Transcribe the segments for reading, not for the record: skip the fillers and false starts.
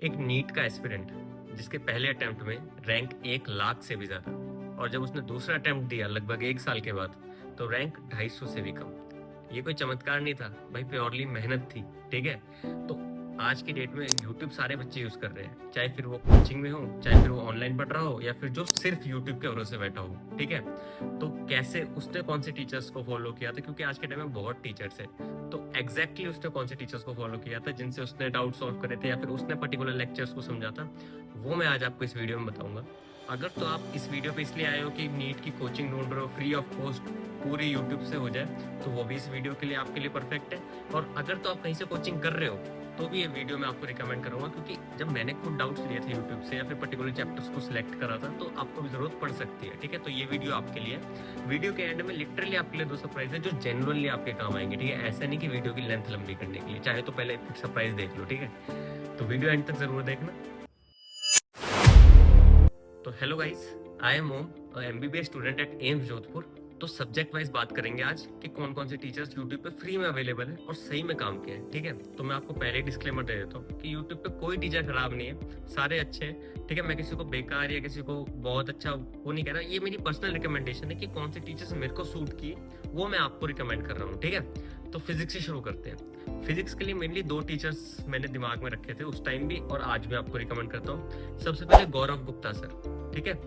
एक नीट का एस्पिरेंट जिसके पहले अटेम्प्ट में रैंक 1 लाख से भी ज्यादा, और जब उसने दूसरा अटेम्प्ट दिया लगभग 1 साल के बाद तो रैंक 250 से भी कम। ये कोई चमत्कार नहीं था भाई, प्योरली मेहनत थी। ठीक है, तो आज की डेट में यूट्यूब सारे बच्चे यूज कर रहे हैं, चाहे फिर वो कोचिंग में हो, चाहे फिर वो ऑनलाइन पढ़ रहा हो, या फिर जो सिर्फ यूट्यूब के भरोसे बैठा हो। ठीक है, तो कैसे उसने कौन से टीचर्स को फॉलो किया था, क्योंकि आज के टाइम में बहुत टीचर्स है, तो एग्जैक्टली उसने कौन से टीचर्स को फॉलो किया था जिनसे उसने डाउट सॉल्व करे थे या फिर उसने पर्टिकुलर लेक्चर्स को समझा था, वो मैं आज आपको इस वीडियो में बताऊंगा। अगर तो आप इस वीडियो पे इसलिए आए हो कि नीट की कोचिंग ढूंढ रहे हो फ्री ऑफ कॉस्ट, पूरी यूट्यूब से हो जाए, तो वो भी इस वीडियो के लिए आपके लिए परफेक्ट है। और अगर तो आप कहीं से कोचिंग कर रहे हो तो भी ये वीडियो मैं आपको रिकमेंड करूंगा, क्योंकि जब मैंने खुद डाउट्स लिए थे यूट्यूब से या फिर पर्टिकुलर चैप्टर्स को सिलेक्ट करा था, तो आपको भी जरूरत पड़ सकती है। ठीक है, तो ये वीडियो आपके लिए। वीडियो के एंड में लिटरली आपके लिए 2 सरप्राइज है जो जेन्युइनली आपके काम आएंगे। ठीक है, ऐसा नहीं कि वीडियो की लेंथ लंबी करने के लिए, चाहे तो पहले सरप्राइज देख लो। ठीक है, तो वीडियो एंड तक जरूर देखना। तो hello guys, I am Om, MBBS student at AIIMS Jodhpur. तो सब्जेक्ट वाइज बात करेंगे आज कि कौन कौन से टीचर्स यूट्यूब पे फ्री में अवेलेबल है और सही में काम किए हैं। ठीक है, तो मैं आपको पहले डिस्क्लेमर दे देता हूँ कि यूट्यूब पे कोई टीचर खराब नहीं है, सारे अच्छे हैं। ठीक है, मैं किसी को बेकार या किसी को बहुत अच्छा वो नहीं कह रहा, ये मेरी पर्सनल रिकमेंडेशन है कि कौन से टीचर्स मेरे को सूट किए वो मैं आपको रिकमेंड कर रहा हूँ। ठीक है, तो फिजिक्स से शुरू करते हैं। फिजिक्स के लिए मेनली 2 टीचर्स मैंने दिमाग में रखे थे उस टाइम भी, और आज भी आपको रिकमेंड करता हूँ। सबसे पहले गौरव गुप्ता सर। ठीक है,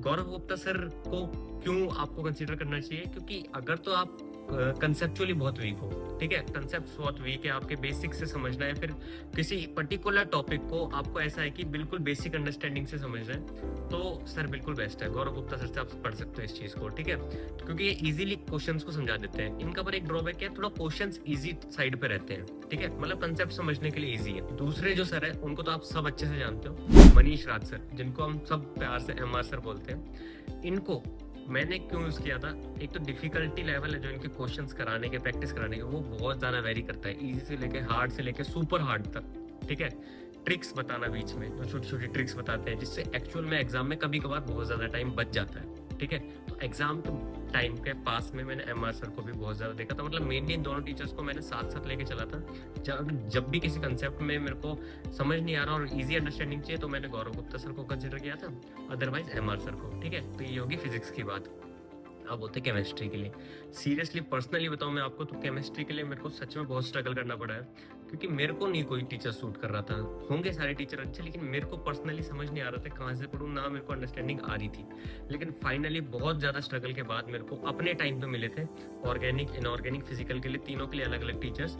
गौरव गुप्ता सर को क्यों आपको कंसीडर करना चाहिए, क्योंकि अगर तो आप कंसेप्चुअली बहुत वीक हो, ठीक है, कंसेप्ट बहुत वीक है, आपके बेसिक से समझना है, फिर किसी पर्टिकुलर टॉपिक को आपको ऐसा है कि बिल्कुल बेसिक अंडरस्टैंडिंग से समझना है, तो सर बिल्कुल बेस्ट है। गौरव गुप्ता सर से आप पढ़ सकते हो इस चीज को। ठीक है, क्योंकि ये इजीली क्वेश्चंस को समझा देते हैं। इनका पर एक ड्रॉबैक है, थोड़ा क्वेश्चंस इजी साइड पे रहते हैं। ठीक है, मतलब कंसेप्ट समझने के लिए इजी है। दूसरे जो सर है उनको तो आप सब अच्छे से जानते हो, मनीष राज सर, जिनको हम सब प्यार से MR सर बोलते हैं। इनको मैंने क्यों यूज किया था, एक तो डिफिकल्टी लेवल है जो इनके क्वेश्चंस कराने के, प्रैक्टिस कराने के, वो बहुत ज्यादा वेरी करता है, इजी से लेके हार्ड से लेके सुपर हार्ड तक। ठीक है, ट्रिक्स बताना बीच में, जो छोटी छोटी ट्रिक्स बताते हैं जिससे एक्चुअल में एग्जाम में कभी कभार बहुत ज्यादा टाइम बच जाता है। ठीक है, तो एग्जाम के टाइम के पास में मैंने MR सर को भी बहुत ज्यादा देखा था, मतलब मेनली इन दोनों टीचर्स को मैंने साथ साथ लेके चला था। जब भी किसी कंसेप्ट में मेरे को समझ नहीं आ रहा और इजी अंडरस्टैंडिंग चाहिए तो मैंने गौरव गुप्ता सर को कंसिडर किया था, अदरवाइज MR सर को। ठीक है, तो ये होगी फिजिक्स की बात। अब होते केमिस्ट्री के लिए। सीरियसली पर्सनली बताऊं मैं आपको, तो केमिस्ट्री के लिए मेरे को सच में बहुत स्ट्रगल करना पड़ा है, क्योंकि मेरे को नहीं कोई टीचर सूट कर रहा था। होंगे सारे टीचर अच्छे, लेकिन मेरे को पर्सनली समझ नहीं आ रहा था कहाँ से पढ़ूं, ना मेरे को अंडरस्टैंडिंग आ रही थी। लेकिन फाइनली बहुत ज़्यादा स्ट्रगल के बाद मेरे को अपने टाइम पे मिले थे ऑर्गेनिक, इनऑर्गेनिक, फिजिकल के लिए, तीनों के लिए अलग अलग टीचर्स।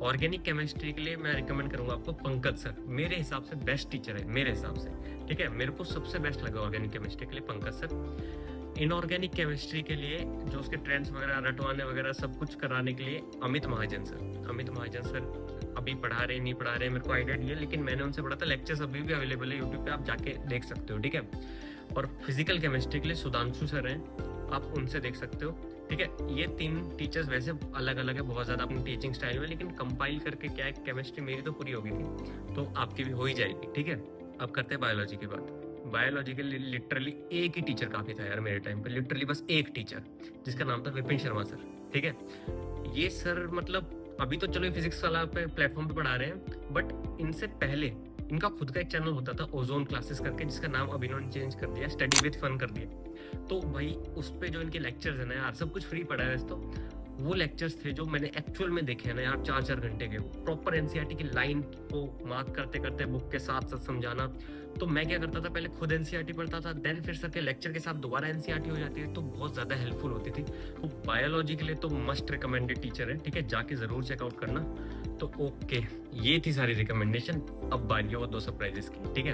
ऑर्गेनिक केमिस्ट्री के लिए मैं रिकमेंड करूंगा आपको पंकज सर, मेरे हिसाब से बेस्ट टीचर है मेरे हिसाब से। ठीक है, मेरे को सबसे बेस्ट लगा ऑर्गेनिक केमिस्ट्री के लिए पंकज सर। इनऑर्गेनिक केमिस्ट्री के लिए जो उसके ट्रेंड्स वगैरह रटवाने वगैरह सब कुछ कराने के लिए अमित महाजन सर। अमित महाजन सर अभी पढ़ा रहे नहीं पढ़ा रहे मेरे को आइडिया नहीं है, लेकिन मैंने उनसे पढ़ा था, लेक्चर्स अभी भी अवेलेबल है यूट्यूब पे, आप जाके देख सकते हो। ठीक है, और फिजिकल केमिस्ट्री के लिए सुधांशु सर हैं, आप उनसे देख सकते हो। ठीक है, ये 3 टीचर्स वैसे अलग अलग है बहुत ज्यादा अपनी टीचिंग स्टाइल में, लेकिन कंपाइल करके क्या है, केमिस्ट्री मेरी तो पूरी हो गई थी, तो आपकी भी हो ही जाएगी। ठीक है, अब करते हैं बायोलॉजी की बात। बायोलॉजी के लिए लिटरली एक ही टीचर काफी था यार मेरे टाइम पे, लिटरली बस एक टीचर, जिसका नाम था विपिन शर्मा सर। ठीक है, ये सर मतलब अभी तो चलो फिजिक्स वाला पे प्लेटफॉर्म पे पढ़ा रहे हैं, बट इनसे पहले इनका खुद का एक चैनल होता था ओजोन क्लासेस करके, जिसका नाम अभी इन्होंने चेंज कर दिया, स्टडी विद फन कर दिया। तो भाई उस पे जो इनके लेक्चर्स है ना यार, सब कुछ फ्री पढ़ा है वैसे तो, वो लेक्चर्स थे जो मैंने एक्चुअल में देखे हैं ना यार, 4-4 घंटे के, प्रॉपर एनसीईआरटी की लाइन को मार्क करते करते बुक के साथ साथ समझाना। तो मैं क्या करता था, पहले खुद एनसीईआरटी पढ़ता था, देन फिर सर के लेक्चर के साथ दोबारा एनसीईआरटी हो जाती है, तो बहुत ज्यादा हेल्पफुल होती थी। तो बायोलॉजी के लिए तो मस्ट रिकमेंडेड टीचर है। ठीक है, जाके जरूर चेकआउट करना। तो ओके, ये थी सारी रिकमेंडेशन। अब बारी हो 2 सरप्राइजेस की। ठीक है,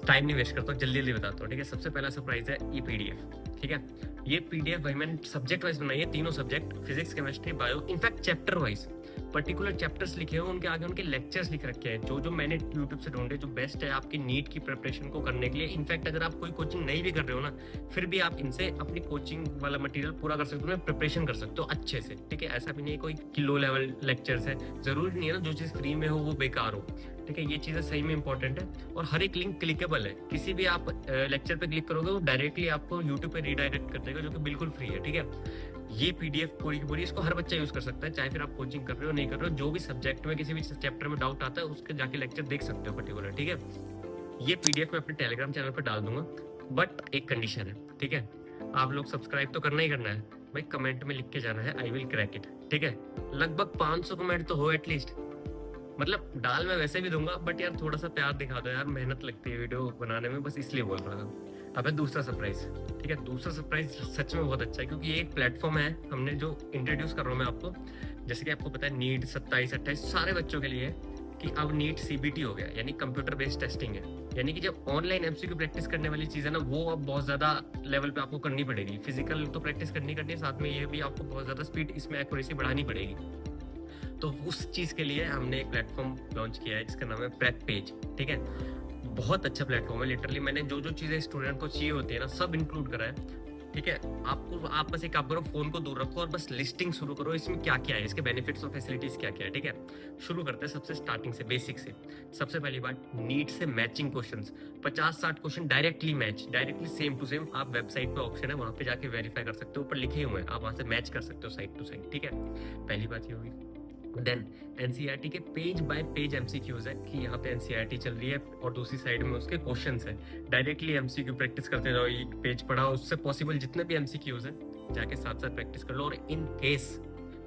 टाइम नहीं वेस्ट करता हूँ, जल्दी जल्दी बताता हूँ। ठीक है, सबसे पहला सरप्राइज है ये PDF। ठीक है, ये PDF भाई मैंने सब्जेक्ट वाइज बनाई है, तीनों subject, physics, chemistry, bio, in fact chapter wise particular chapters लिखे हैं, उनके आगे उनके लेक्चर्स लिख रखे हैं, जो जो मैंने यूट्यूब से ढूंढे, जो बेस्ट है आपकी नीट की प्रिपरेशन को करने के लिए। इनफैक्ट अगर आप कोई कोचिंग नहीं भी कर रहे हो ना, फिर भी आप इनसे अपनी कोचिंग वाला मटेरियल पूरा कर सकते हो, प्रिपरेशन कर सकते हो अच्छे से। ठीक है, ऐसा भी नहीं है कोई लो लेवल लेक्चर्स है, जरूरी नहीं है ना जो चीज़ फ्री में हो वो बेकार हो। ठीक है, ये चीज़ें सही में इंपॉर्टेंट है, और हर एक लिंक क्लिकेबल है, किसी भी आप लेक्चर पे क्लिक करोगे वो डायरेक्टली आपको यूट्यूब पे रीडायरेक्ट कर देगा, जो कि बिल्कुल फ्री है। ठीक है, ये पीडीएफ पूरी की पूरी इसको हर बच्चा यूज कर सकता है, चाहे फिर आप कोचिंग कर रहे हो नहीं कर रहे हो, जो भी सब्जेक्ट में किसी भी चैप्टर में डाउट आता है उसके जाके लेक्चर देख सकते हो पर्टिकुलर, ठीक है। ये पीडीएफ मैं अपने टेलीग्राम चैनल पर डाल दूंगा, बट एक कंडीशन है, ठीक है। आप लोग सब्सक्राइब तो करना ही करना है भाई, कमेंट में लिख के जाना है आई विल क्रैक इट, ठीक है। लगभग 500 कमेंट तो हो एटलीस्ट, मतलब डाल मैं वैसे भी दूंगा, बट यार थोड़ा सा प्यार दिखा दो यार, मेहनत लगती है वीडियो बनाने में, बस इसलिए बोल रहा था। अब है दूसरा सरप्राइज, ठीक है। दूसरा सरप्राइज सच में बहुत अच्छा है, क्योंकि ये एक प्लेटफॉर्म है हमने जो इंट्रोड्यूस कर रहा हूँ मैं आपको। जैसे कि आपको पता है नीट 27-28 सारे बच्चों के लिए है कि अब नीट सीबीटी हो गया, यानी कंप्यूटर बेस्ड टेस्टिंग है। यानी कि जब ऑनलाइन एमसीक्यू प्रैक्टिस करने वाली चीज़ है ना, वो अब बहुत ज़्यादा लेवल पे आपको करनी पड़ेगी। फिजिकल तो प्रैक्टिस करनी है, साथ में ये भी आपको बहुत ज़्यादा स्पीड इसमें एक्यूरेसी बढ़ानी पड़ेगी। तो उस चीज़ के लिए हमने एक प्लेटफॉर्म लॉन्च किया है जिसका नाम है प्रेप पेज, ठीक है। बहुत अच्छा प्लेटफॉर्म है, लिटरली मैंने जो जो चीज़ें स्टूडेंट को चाहिए होती है ना सब इंक्लूड करा है, ठीक है। आप बस एक काम करो, फोन को दूर रखो और बस लिस्टिंग शुरू करो, इसमें क्या क्या है, इसके बेनिफिट्स और फैसिलिटीज क्या क्या है, ठीक है। शुरू करते हैं सबसे स्टार्टिंग से, बेसिक से। सबसे पहली बात, नीट से matching questions, 50-60 question directly match, directly same to same. आप वेबसाइट पे ऑप्शन है, वहां पे जाके वेरीफाई कर सकते हो, ऊपर लिखे हुए हैं, आप वहां से मैच कर सकते हो साइड टू साइड, ठीक है। पहली बात ये होगी। देन एनसीईआरटी के पेज बाय पेज एमसीक्यूज है कि यहाँ पे एनसीईआरटी चल रही है और दूसरी साइड में उसके क्वेश्चंस है। डायरेक्टली एमसीक्यू प्रैक्टिस करते जाओ, ये पेज पढ़ाओ, उससे पॉसिबल जितने भी एमसीक्यूज है जाके साथ साथ प्रैक्टिस कर लो। और इन केस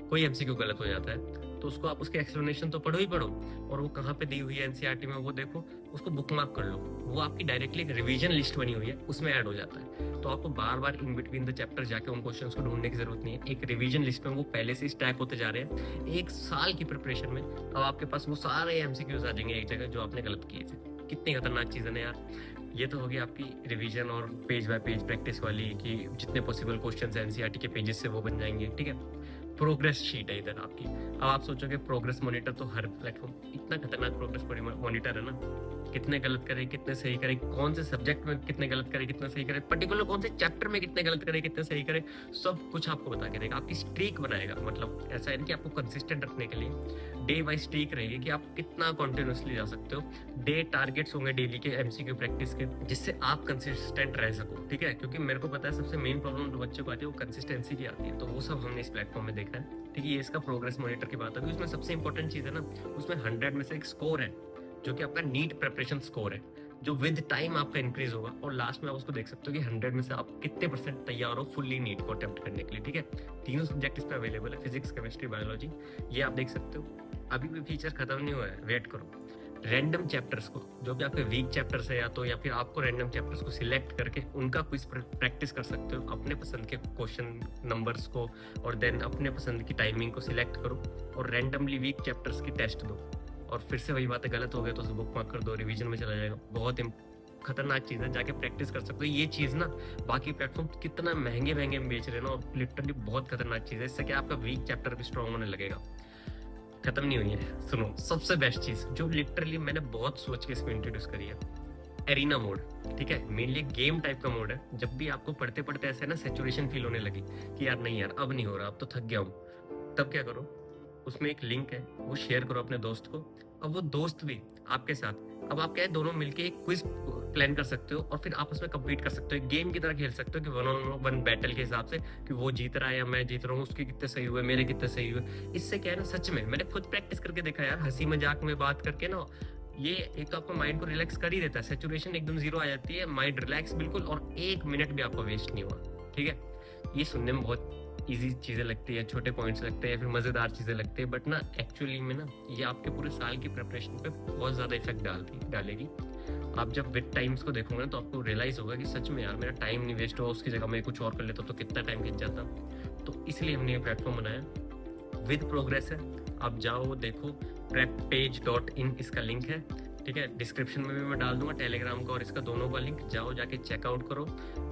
कोई एमसीक्यू गलत हो जाता है तो उसको आप उसके एक्सप्लेनेशन तो पढ़ो ही पढ़ो, और वो कहाँ पे दी हुई है एनसीईआरटी में वो देखो, उसको बुकमार्क कर लो। वो आपकी डायरेक्टली एक रिवीजन लिस्ट बनी हुई है, उसमें ऐड हो जाता है। तो आपको बार बार इन बिटवीन द चैप्टर जाके उन क्वेश्चंस को ढूंढने की जरूरत नहीं है। एक रिवीजन लिस्ट में वो पहले से स्टैक होते जा रहे हैं। एक साल की प्रिपरेशन में अब आपके पास वो सारे एमसीक्यूज आ जाएंगे एक जगह जो आपने गलत किए थे। कितनी खतरनाक चीज़ है ना यार। ये तो होगी आपकी रिवीजन और पेज बाय पेज प्रैक्टिस वाली, कि जितने पॉसिबल क्वेश्चंस एनसीईआरटी के पेजेस से वो बन जाएंगे, ठीक है। प्रोग्रेस शीट है इधर आपकी। अब आप सोचोगे प्रोग्रेस मॉनिटर तो हर प्लेटफॉर्म, इतना खतरनाक प्रोग्रेस मॉनिटर है ना, कितने गलत करे कितने सही करे, कौन से सब्जेक्ट में कितने गलत करे कितना सही करे, पर्टिकुलर कौन से चैप्टर में कितने गलत करे कितने सही करे, सब कुछ आपको बता के देगा। आपकी स्ट्रीक बनाएगा, मतलब ऐसा है कि आपको कंसिस्टेंट रखने के लिए डे वाइज स्ट्रीक रहेगी कि आप कितना कॉन्टिन्यूसली जा सकते हो। डे टारगेट्स होंगे डेली के एमसीक्यू प्रैक्टिस के, जिससे आप कंसिस्टेंट रह सको, ठीक है। क्योंकि मेरे को पता है सबसे मेन प्रॉब्लम जो बच्चों को आती है वो कंसिस्टेंसी की आती है, तो वो सब हमने इस प्लेटफॉर्म में देखा है, ठीक है। ये इसका प्रोग्रेस मॉनिटर की बात है। उसमें सबसे इंपॉर्टेंट चीज़ है ना, उसमें 100 में से एक स्कोर है जो कि आपका नीट प्रिपरेशन स्कोर है, जो विद टाइम आपका इंक्रीज होगा। और लास्ट में आप उसको देख सकते हो कि 100 में से आप कितने % तैयार हो फुल्ली नीट को अटेम्प्ट करने के लिए, ठीक है। तीनों सब्जेक्ट इस पर अवेलेबल है, फिजिक्स केमिस्ट्री बायोलॉजी, ये आप देख सकते हो। अभी भी फीचर खत्म नहीं हुआ है, वेट करो। रैंडम चैप्टर्स को, जो भी आपके वीक चैप्टर्स है या फिर आपको रैंडम चैप्टर्स को सिलेक्ट करके उनका क्विज प्रैक्टिस कर सकते हो, अपने पसंद के क्वेश्चन नंबर्स को, और देन अपने पसंद की टाइमिंग को सिलेक्ट करो और रैंडमली वीक चैप्टर्स की टेस्ट दो। और फिर से वही बात है, गलत हो गए तो उसे बुक मार्क कर दो, रिवीजन में चला जाएगा। बहुत खतरनाक चीज़ है, जाके प्रैक्टिस कर सकते हो। ये चीज़ ना बाकी प्लेटफॉर्म कितना महंगे में बेच रहे हैं ना, और लिटरली बहुत खतरनाक चीज़ है। इससे क्या आपका वीक चैप्टर भी स्ट्रॉन्ग होने लगेगा। खत्म नहीं हुई है, सुनो सबसे बेस्ट चीज़ जो लिटरली मैंने बहुत सोच के इसको इंट्रोड्यूस करी है, एरिना मोड, ठीक है। मेनली गेम टाइप का मोड है। जब भी आपको पढ़ते पढ़ते ऐसे ना सैचुरेशन फील होने लगी कि यार नहीं यार अब नहीं हो रहा, अब तो थक गया हूँ, तब क्या करो, उसमें एक लिंक है, वो शेयर करो अपने दोस्त को। अब वो दोस्त भी आपके साथ, अब आप क्या है दोनों मिलके एक क्विज प्लान कर सकते हो और फिर आपस में कम्पीट कर सकते हो, एक गेम की तरह खेल सकते हो कि 1-on-1 बैटल के हिसाब से, कि वो जीत रहा है या मैं जीत रहा हूँ, उसके कितने सही हुए मेरे कितने सही हुए। इससे क्या है ना, सच में मैंने खुद प्रैक्टिस करके देखा यार, हंसी मजाक में बात करके ना, ये एक तो आपको माइंड को रिलैक्स कर ही देता है, सैचुरेशन एकदम 0 आ जाती है, माइंड रिलैक्स बिल्कुल, और 1 मिनट भी आपको वेस्ट नहीं हुआ, ठीक है। ये सुनने में बहुत इजी चीज़ें लगती है, छोटे पॉइंट्स लगते हैं, फिर मज़ेदार चीज़ें लगती है, बट ना एक्चुअली में ना ये आपके पूरे साल की प्रिपरेशन पे बहुत ज़्यादा इफेक्ट डालेगी। आप जब विद टाइम्स को देखोगे ना तो आपको रियलाइज़ होगा कि सच में यार मेरा टाइम नहीं वेस्ट हुआ, उसकी जगह मैं कुछ और कर लेता तो कितना टाइम खिंच जाता। तो इसलिए हमने ये प्लेटफॉर्म बनाया, विद प्रोग्रेस है। आप जाओ देखो, prepPage.in इसका लिंक है, ठीक है। डिस्क्रिप्शन में भी मैं डाल दूंगा टेलीग्राम का और इसका दोनों का लिंक, जाओ जाके चेकआउट करो।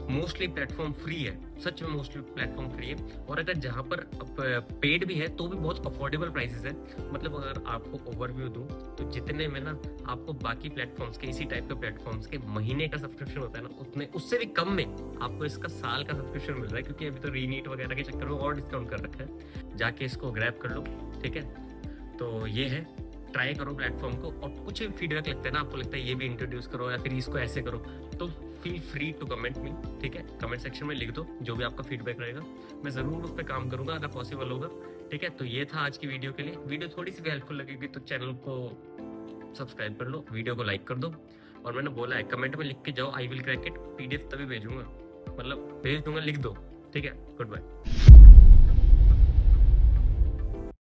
मोस्टली प्लेटफॉर्म फ्री है, सच में मोस्टली प्लेटफॉर्म फ्री है, और अगर जहाँ पर पेड भी है तो भी बहुत अफोर्डेबल प्राइसेस है। मतलब अगर आपको ओवरव्यू दूं तो जितने में ना आपको बाकी प्लेटफॉर्म्स के, इसी टाइप के प्लेटफॉर्म्स के महीने का सब्सक्रिप्शन होता है ना, उतने उससे भी कम में आपको इसका साल का सब्सक्रिप्शन मिल रहा है, क्योंकि अभी तो रीनीट वगैरह के चक्कर में और डिस्काउंट कर रखा है। जाके इसको ग्रैब कर लो, ठीक है। तो ये है ट्राई करो प्लेटफॉर्म को, और कुछ भी फीडबैक लगता है ना, आपको लगता है ये भी इंट्रोड्यूस करो या फिर इसको ऐसे करो, तो feel free to comment me, ठीक है। कमेंट सेक्शन में लिख दो जो भी आपका फीडबैक रहेगा, मैं ज़रूर उस पर काम करूंगा अगर पॉसिबल होगा, ठीक है। तो ये था आज की वीडियो के लिए। वीडियो थोड़ी सी भी हेल्पफुल लगेगी तो चैनल को सब्सक्राइब कर लो, वीडियो को लाइक कर दो, और मैंने बोला है कमेंट में लिख के जाओ I will crack it, PDF तभी भेजूंगा, मतलब भेज दूंगा, लिख दो, ठीक है। Good bye.